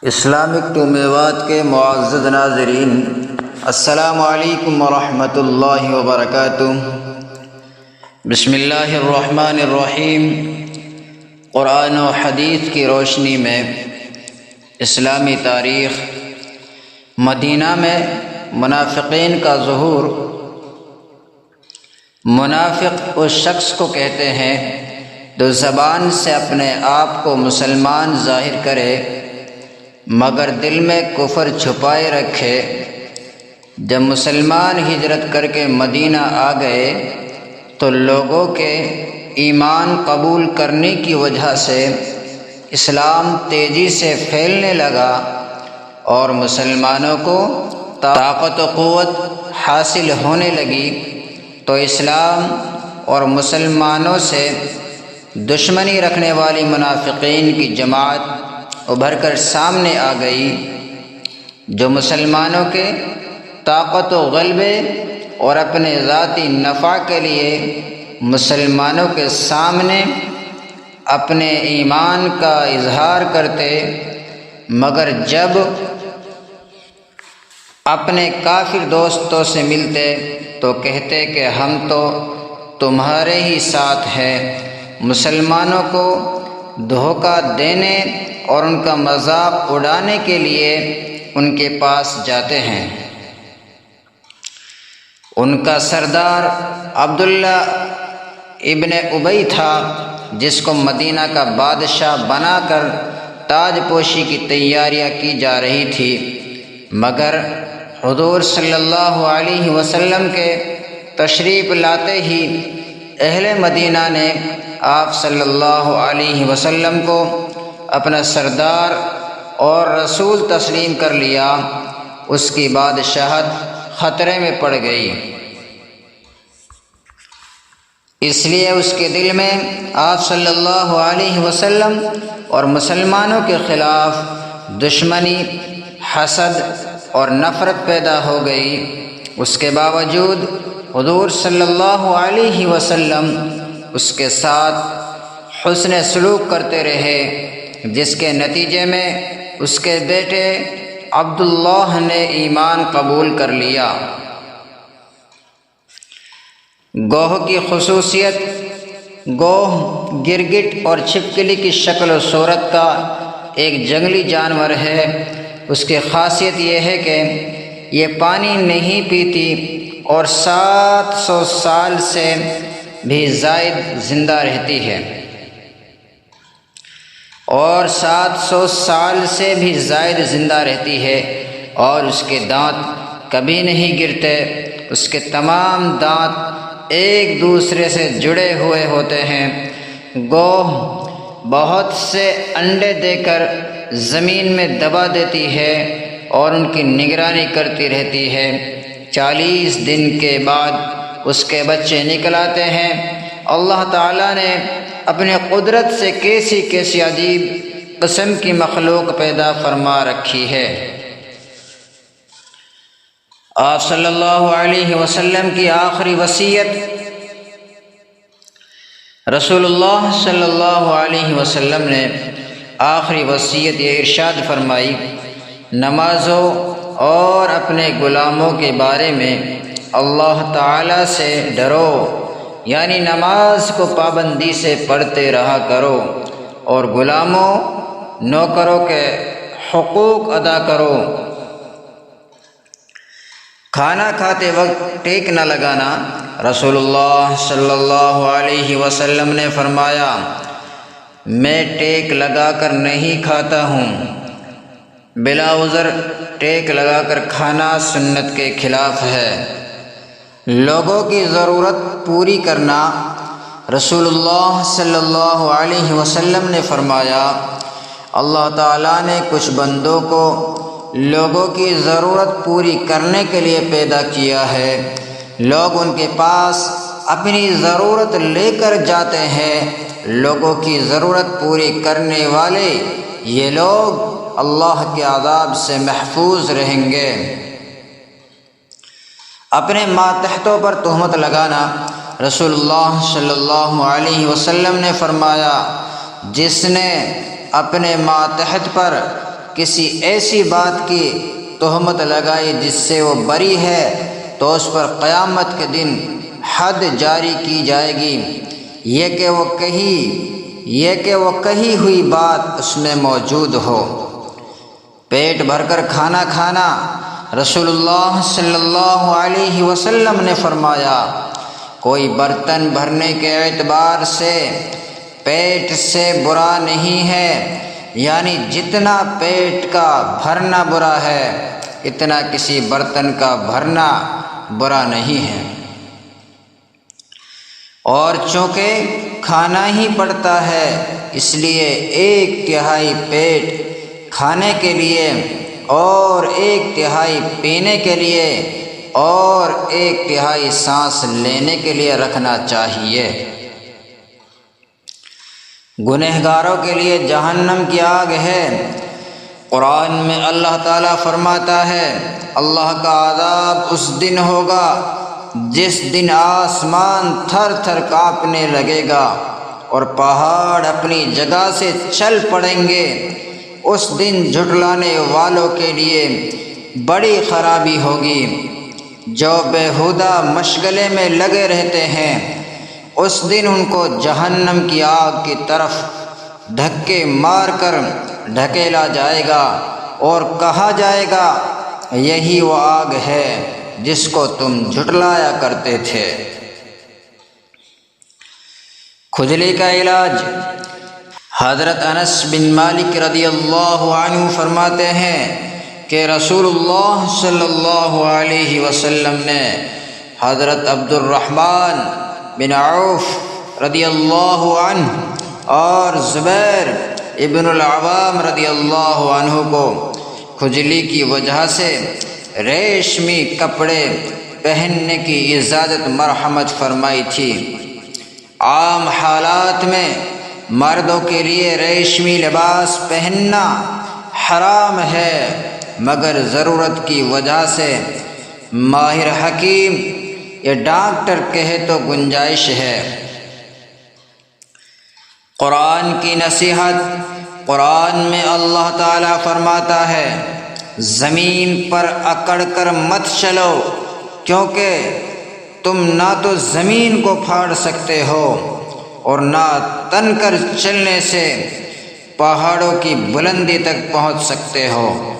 Islamic to Mewat کے معزز ناظرین، السلام علیکم ورحمۃ اللہ وبرکاتہ۔ بسم اللہ الرحمن الرحیم۔ قرآن و حدیث کی روشنی میں اسلامی تاریخ۔ مدینہ میں منافقین کا ظہور۔ منافق اس شخص کو کہتے ہیں جو زبان سے اپنے آپ کو مسلمان ظاہر کرے مگر دل میں کفر چھپائے رکھے۔ جب مسلمان ہجرت کر کے مدینہ آ گئے تو لوگوں کے ایمان قبول کرنے کی وجہ سے اسلام تیزی سے پھیلنے لگا اور مسلمانوں کو طاقت و قوت حاصل ہونے لگی، تو اسلام اور مسلمانوں سے دشمنی رکھنے والی منافقین کی جماعت ابھر کر سامنے آ گئی، جو مسلمانوں کے طاقت و غلبے اور اپنے ذاتی نفع کے لیے مسلمانوں کے سامنے اپنے ایمان کا اظہار کرتے، مگر جب اپنے کافر دوستوں سے ملتے تو کہتے کہ ہم تو تمہارے ہی ساتھ ہیں۔ مسلمانوں کو دھوکہ دینے اور ان کا مذاق اڑانے کے لیے ان کے پاس جاتے ہیں۔ ان کا سردار عبداللہ ابن ابی تھا، جس کو مدینہ کا بادشاہ بنا کر تاج پوشی کی تیاریاں کی جا رہی تھی، مگر حضور صلی اللہ علیہ وسلم کے تشریف لاتے ہی اہل مدینہ نے آپ صلی اللہ علیہ وسلم کو اپنا سردار اور رسول تسلیم کر لیا۔ اس کی بادشاہت خطرے میں پڑ گئی، اس لیے اس کے دل میں آپ صلی اللہ علیہ وسلم اور مسلمانوں کے خلاف دشمنی، حسد اور نفرت پیدا ہو گئی۔ اس کے باوجود حضور صلی اللہ علیہ وسلم اس کے ساتھ حسن سلوک کرتے رہے، جس کے نتیجے میں اس کے بیٹے عبداللہ نے ایمان قبول کر لیا۔ گوہ کی خصوصیت، گوہ گرگٹ اور چھپکلی کی شکل و صورت کا ایک جنگلی جانور ہے۔ اس کی خاصیت یہ ہے کہ یہ پانی نہیں پیتی اور 700 سال سے بھی زائد زندہ رہتی ہے، اور 700 سال سے بھی زائد زندہ رہتی ہے، اور اس کے دانت کبھی نہیں گرتے۔ اس کے تمام دانت ایک دوسرے سے جڑے ہوئے ہوتے ہیں۔ گوہ بہت سے انڈے دے کر زمین میں دبا دیتی ہے اور ان کی نگرانی کرتی رہتی ہے۔ 40 دن کے بعد اس کے بچے نکل آتے ہیں۔ اللہ تعالیٰ نے اپنے قدرت سے کیسی کیسی عجیب قسم کی مخلوق پیدا فرما رکھی ہے۔ آپ صلی اللہ علیہ وسلم کی آخری وصیت، رسول اللہ صلی اللہ علیہ وسلم نے آخری وصیت یہ ارشاد فرمائی، نمازوں اور اپنے غلاموں کے بارے میں اللہ تعالیٰ سے ڈرو، یعنی نماز کو پابندی سے پڑھتے رہا کرو اور غلاموں، نوکروں کے حقوق ادا کرو۔ کھانا کھاتے وقت ٹیک نہ لگانا۔ رسول اللہ صلی اللہ علیہ وسلم نے فرمایا، میں ٹیک لگا کر نہیں کھاتا ہوں۔ بلا عذر ٹیک لگا کر کھانا سنت کے خلاف ہے۔ لوگوں کی ضرورت پوری کرنا۔ رسول اللہ صلی اللہ علیہ وسلم نے فرمایا، اللہ تعالیٰ نے کچھ بندوں کو لوگوں کی ضرورت پوری کرنے کے لیے پیدا کیا ہے۔ لوگ ان کے پاس اپنی ضرورت لے کر جاتے ہیں۔ لوگوں کی ضرورت پوری کرنے والے یہ لوگ اللہ کے عذاب سے محفوظ رہیں گے۔ اپنے ماتحتوں پر تہمت لگانا۔ رسول اللہ صلی اللہ علیہ وسلم نے فرمایا، جس نے اپنے ماتحت پر کسی ایسی بات کی تہمت لگائی جس سے وہ بری ہے تو اس پر قیامت کے دن حد جاری کی جائے گی، یہ کہ وہ کہی ہوئی بات اس میں موجود ہو۔ پیٹ بھر کر کھانا کھانا، رسول اللہ صلی اللہ علیہ وسلم نے فرمایا، کوئی برتن بھرنے کے اعتبار سے پیٹ سے برا نہیں ہے، یعنی جتنا پیٹ کا بھرنا برا ہے اتنا کسی برتن کا بھرنا برا نہیں ہے۔ اور چونکہ کھانا ہی پڑتا ہے اس لیے 1/3 پیٹ کھانے کے لیے اور 1/3 پینے کے لیے اور 1/3 سانس لینے کے لیے رکھنا چاہیے۔ گنہگاروں کے لیے جہنم کی آگ ہے۔ قرآن میں اللہ تعالیٰ فرماتا ہے، اللہ کا عذاب اس دن ہوگا جس دن آسمان تھر تھر کانپنے لگے گا اور پہاڑ اپنی جگہ سے چل پڑیں گے۔ اس دن جھٹلانے والوں کے لیے بڑی خرابی ہوگی، جو بیہودہ مشغلے میں لگے رہتے ہیں۔ اس دن ان کو جہنم کی آگ کی طرف دھکے مار کر ڈھکیلا جائے گا اور کہا جائے گا، یہی وہ آگ ہے جس کو تم جھٹلایا کرتے تھے۔ کھجلی کا علاج۔ حضرت انس بن مالک رضی اللہ عنہ فرماتے ہیں کہ رسول اللہ صلی اللہ علیہ وسلم نے حضرت عبد الرحمن بن عوف رضی اللہ عنہ اور زبیر ابن العوام رضی اللہ عنہ کو کھجلی کی وجہ سے ریشمی کپڑے پہننے کی اجازت مرحمت فرمائی تھی۔ عام حالات میں مردوں کے لیے ریشمی لباس پہننا حرام ہے، مگر ضرورت کی وجہ سے ماہر حکیم یا ڈاکٹر کہے تو گنجائش ہے۔ قرآن کی نصیحت۔ قرآن میں اللہ تعالیٰ فرماتا ہے، زمین پر اکڑ کر مت چلو، کیونکہ تم نہ تو زمین کو پھاڑ سکتے ہو اور نہ تن کر چلنے سے پہاڑوں کی بلندی تک پہنچ سکتے ہو۔